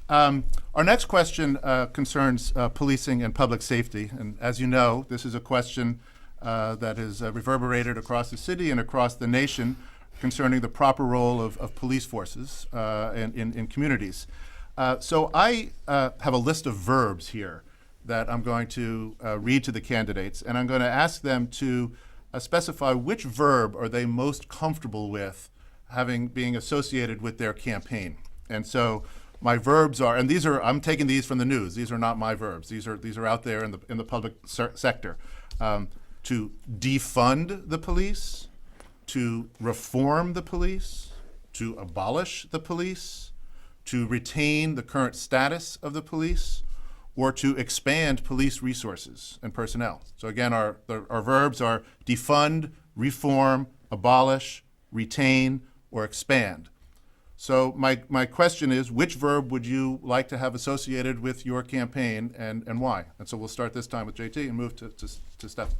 Our next question concerns policing and public safety. And as you know, this is a question that has reverberated across the city and across the nation concerning the proper role of police forces in communities. So I have a list of verbs here that I'm going to read to the candidates, and I'm going to ask them to specify which verb are they most comfortable with being associated with their campaign. And so my verbs are, and I'm taking these from the news. These are not my verbs. These are out there in the public sector. To defund the police, to reform the police, to abolish the police, to retain the current status of the police, or to expand police resources and personnel. So again, our verbs are defund, reform, abolish, retain, or expand. So my question is, which verb would you like to have associated with your campaign, and why? And so we'll start this time with JT and move to Steph.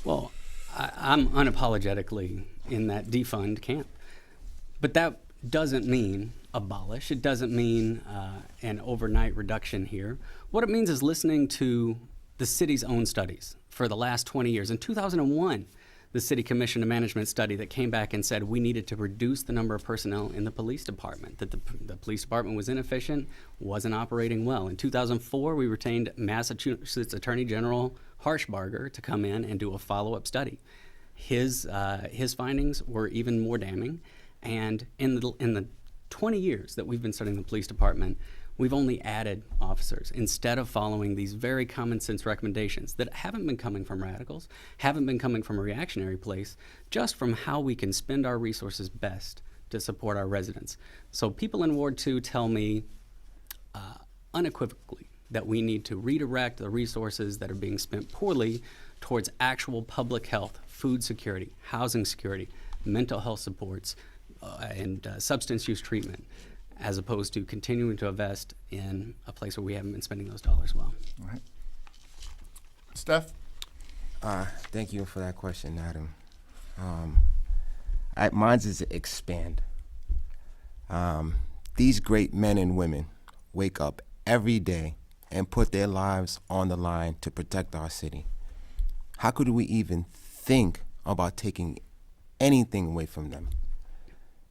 Well, I'm unapologetically in that defund camp. But that doesn't mean abolish. It doesn't mean an overnight reduction here. What it means is listening to the city's own studies for the last 20 years. In 2001, the city commissioned a management study that came back and said we needed to reduce the number of personnel in the police department, that the police department was inefficient, wasn't operating well. In 2004, we retained Massachusetts Attorney General Harshbarger to come in and do a follow-up study. His findings were even more damning, and in the 20 years that we've been studying the police department, we've only added officers instead of following these very common sense recommendations that haven't been coming from radicals, haven't been coming from a reactionary place, just from how we can spend our resources best to support our residents. So people in Ward 2 tell me unequivocally that we need to redirect the resources that are being spent poorly towards actual public health, food security, housing security, mental health supports, and substance use treatment, as opposed to continuing to invest in a place where we haven't been spending those dollars well. All right. Steph? Thank you for that question, Adam. Mine's is expand. These great men and women wake up every day and put their lives on the line to protect our city. How could we even think about taking anything away from them?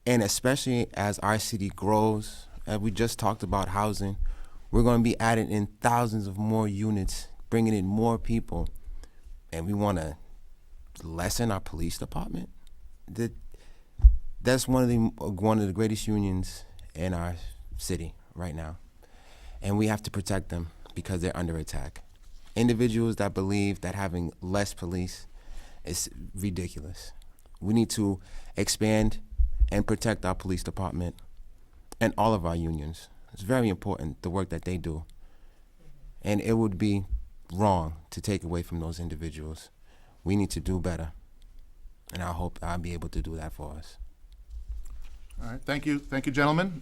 And especially as our city grows, as we just talked about housing, we're going to be adding in thousands of more units, bringing in more people, and we want to lessen our police department? That's one of the greatest unions in our city right now, and we have to protect them because they're under attack. Individuals that believe that having less police is ridiculous. We need to expand and protect our police department and all of our unions. It's very important, the work that they do. And it would be wrong to take away from those individuals. We need to do better. And I hope I'll be able to do that for us. All right, thank you, gentlemen.